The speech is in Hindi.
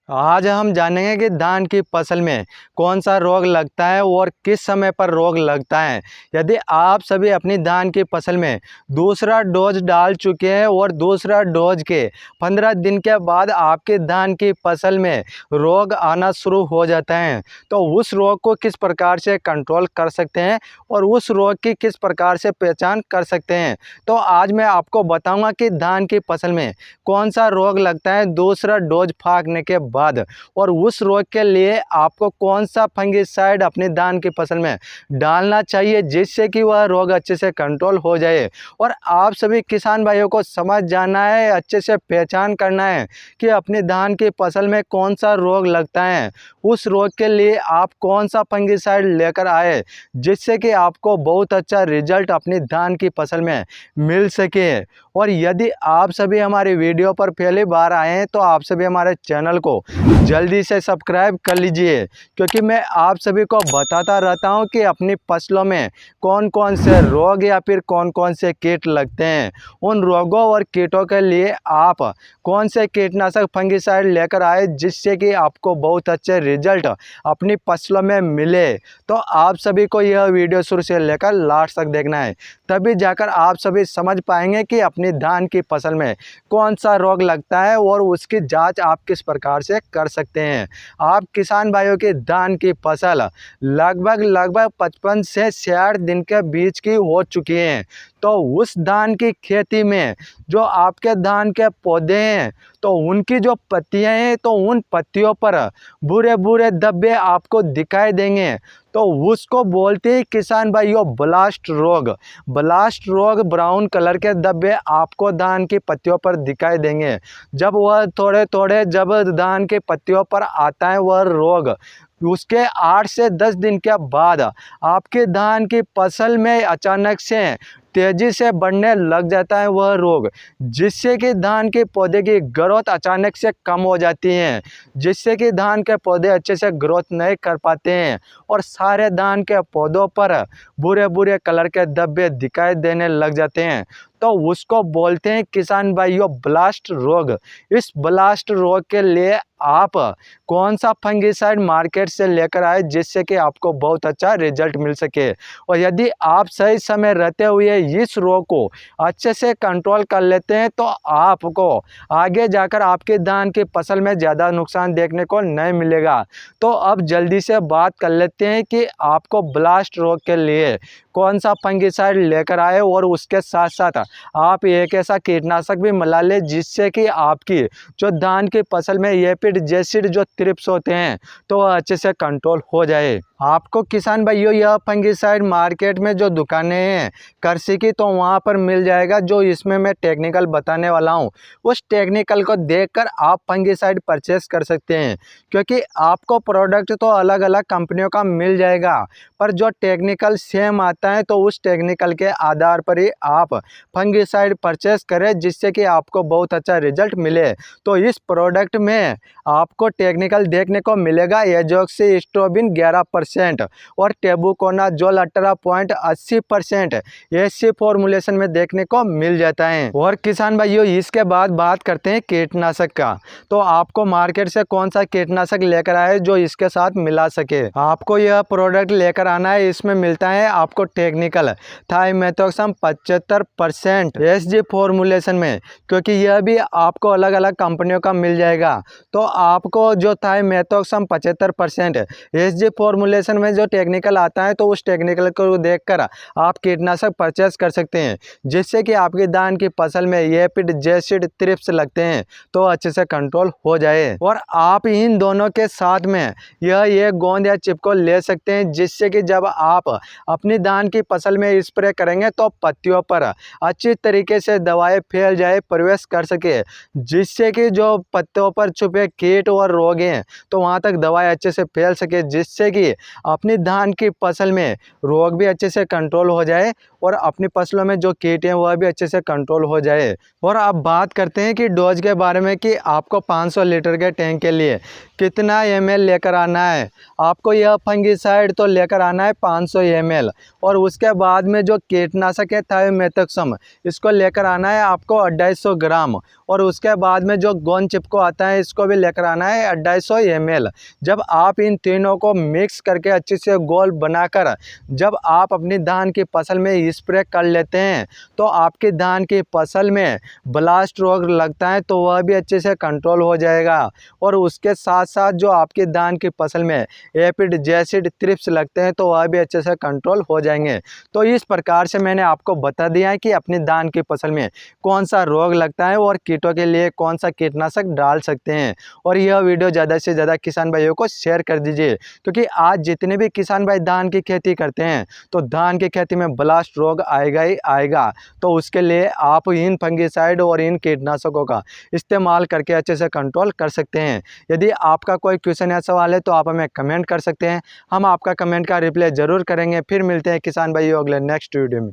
आज हम जानेंगे कि धान की फसल में कौन सा रोग लगता है और किस समय पर रोग लगता है। यदि आप सभी अपनी धान की फसल में दूसरा डोज डाल चुके हैं और दूसरा डोज के 15 दिन के बाद आपके धान की फसल में रोग आना शुरू हो जाता है, तो उस रोग को किस प्रकार से कंट्रोल कर सकते हैं और उस रोग की किस प्रकार से पहचान कर सकते हैं। तो आज मैं आपको बताऊंगा कि धान की फसल में कौन सा रोग लगता है दूसरा डोज फागने के बाद, और उस रोग के लिए आपको कौन सा फंगिसाइड अपने धान की फसल में डालना चाहिए जिससे कि वह रोग अच्छे से कंट्रोल हो जाए। और आप सभी किसान भाइयों को समझ जाना है, अच्छे से पहचान करना है कि अपने धान की फसल में कौन सा रोग लगता है, उस रोग के लिए आप कौन सा फंगिसाइड लेकर आए जिससे कि आपको बहुत अच्छा रिजल्ट अपनी धान की फसल में मिल सके। और यदि आप सभी हमारे वीडियो पर पहली बार आए हैं तो आप सभी हमारे चैनल को जल्दी से सब्सक्राइब कर लीजिए, क्योंकि मैं आप सभी को बताता रहता हूं कि अपनी फसलों में कौन कौन से रोग या फिर कौन कौन से कीट लगते हैं। उन रोगों और कीटों के लिए आप कौन से कीटनाशक फंगिसाइड लेकर आए जिससे कि आपको बहुत अच्छे रिजल्ट अपनी फसलों में मिले। तो आप सभी को यह वीडियो शुरू से लेकर लास्ट तक देखना है, तभी जाकर आप सभी समझ पाएंगे कि अपनी धान की फसल में कौन सा रोग लगता है और उसकी जांच आप किस प्रकार से कर सकते हैं। आप किसान भाइयों की धान की फसल लगभग 55 से 60 दिन के बीच की हो चुकी है, तो उस धान की खेती में जो आपके धान के पौधे हैं तो उनकी जो पत्तियां हैं तो उन पत्तियों पर बुरे बुरे धब्बे आपको दिखाई देंगे, तो उसको बोलते हैं किसान भाइयों ब्लास्ट रोग। ब्लास्ट रोग ब्राउन कलर के धब्बे आपको धान की पत्तियों पर दिखाई देंगे। जब वह थोड़े थोड़े जब धान की पत्तियों पर आता है वह रोग, उसके 8 से 10 दिन के बाद आपके धान की फसल में अचानक से तेजी से बढ़ने लग जाता है वह रोग, जिससे कि धान के पौधे की ग्रोथ अचानक से कम हो जाती है, जिससे कि धान के पौधे अच्छे से ग्रोथ नहीं कर पाते हैं और सारे धान के पौधों पर बुरे बुरे कलर के धब्बे दिखाई देने लग जाते हैं, तो उसको बोलते हैं किसान भाइयों ब्लास्ट रोग। इस ब्लास्ट रोग के लिए आप कौन सा फंगिसाइड मार्केट से लेकर आए जिससे कि आपको बहुत अच्छा रिजल्ट मिल सके। और यदि आप सही समय रहते हुए इस रोग को अच्छे से कंट्रोल कर लेते हैं तो आपको आगे जाकर आपके धान की फसल में ज़्यादा नुकसान देखने को नहीं मिलेगा। तो अब जल्दी से बात कर लेते हैं कि आपको ब्लास्ट रोग के लिए कौन सा फंगिसाइड लेकर आए और उसके साथ साथ आप एक ऐसा कीटनाशक भी मिला लें जिससे कि आपकी जो धान की फसल में एफिड जैसिड जो थ्रिप्स होते हैं तो वह अच्छे से कंट्रोल हो जाए। आपको किसान भाइयों यह फंगिसाइड मार्केट में जो दुकानें हैं कृषि की तो वहाँ पर मिल जाएगा। जो इसमें मैं टेक्निकल बताने वाला हूँ उस टेक्निकल को देखकर आप फंगिसाइड परचेस कर सकते हैं, क्योंकि आपको प्रोडक्ट तो अलग अलग कंपनियों का मिल जाएगा पर जो टेक्निकल सेम आता है तो उस टेक्निकल के आधार पर ही आप फंगिसाइड परचेस करें जिससे कि आपको बहुत अच्छा रिजल्ट मिले। तो इस प्रोडक्ट में आपको टेक्निकल देखने को मिलेगा एजोक्सिस्ट्रोबिन 11% और टेबुकोनाजोल 18.80% ऐसी फॉर्मुलेशन में देखने को मिल जाता है। और किसान भाइयों इसके बाद बात करते हैं कीटनाशक का। तो आपको मार्केट से कौन सा कीटनाशक लेकर आए जो इसके साथ मिला सके। आपको यह प्रोडक्ट लेकर आना है, इसमें मिलता है आपको टेक्निकल थाइमेथोक्सम 75% एसजी फॉर्मुलेशन में, क्योंकि यह भी आपको अलग अलग कंपनियों का मिल जाएगा। तो आपको जो थाइमेथोक्सम 75% एसजी फॉर्मुलेशन में जो टेक्निकल आता है तो उस टेक्निकल को देखकर आप कीटनाशक परचेस कर सकते हैं जिससे कि आपकी धान की फसल में एफिड जैसिड थ्रिप्स लगते हैं तो अच्छे से कंट्रोल हो जाए। और आप इन दोनों के साथ में यह एक गोंद या चिपको ले सकते हैं जिससे कि जब आप अपनी धान की फसल में स्प्रे करेंगे तो पत्तियों पर अच्छी तरीके से दवाएं फैल जाए, प्रवेश कर सके, जिससे कि जो पत्तों पर छुपे कीट और रोग हैं तो वहां तक दवाएं अच्छे से फैल सके, जिससे कि अपनी धान की फसल में रोग भी अच्छे से कंट्रोल हो जाए और अपनी फसलों में जो कीट हैं वह भी अच्छे से कंट्रोल हो जाए। और अब बात करते हैं कि डोज के बारे में कि आपको 500 लीटर के टैंक के लिए कितना ml लेकर आना है। आपको यह फंगिसाइड तो लेकर आना है 500 ml, और उसके बाद में जो कीटनाशक है थायोमेथोक्सम, इसको लेकर आना है आपको 250 ग्राम, और उसके बाद में जो गोंद चिपको आता है इसको भी लेकर आना है 250 ml। जब आप इन तीनों को मिक्स करके अच्छे से गोल बनाकर जब आप अपनी धान की फसल में स्प्रे कर लेते हैं तो आपकी धान की फसल में ब्लास्ट रोग लगता है तो वह भी अच्छे से कंट्रोल हो जाएगा। और उसके साथ साथ जो आपकी धान की फसल में एपिड, जैसिड, थ्रिप्स लगते हैं तो वह भी अच्छे से कंट्रोल हो जाएंगे। तो इस प्रकार से मैंने आपको बता दिया है कि अपनी धान की फसल में कौन सा रोग लगता है और कीटों के लिए कौन सा कीटनाशक डाल सकते हैं। और यह वीडियो ज़्यादा से ज़्यादा किसान भाइयों को शेयर कर दीजिए, क्योंकि आज जितने भी किसान भाई धान की खेती करते हैं तो धान की खेती में ब्लास्ट रोग आएगा ही आएगा। तो उसके लिए आप इन फंगिसाइड और इन कीटनाशकों का इस्तेमाल करके अच्छे से कंट्रोल कर सकते हैं। यदि आपका कोई क्वेश्चन या सवाल है तो आप हमें कमेंट कर सकते हैं, हम आपका कमेंट का रिप्लाई ज़रूर करेंगे। फिर मिलते हैं किसान भाइयों अगले नेक्स्ट वीडियो में।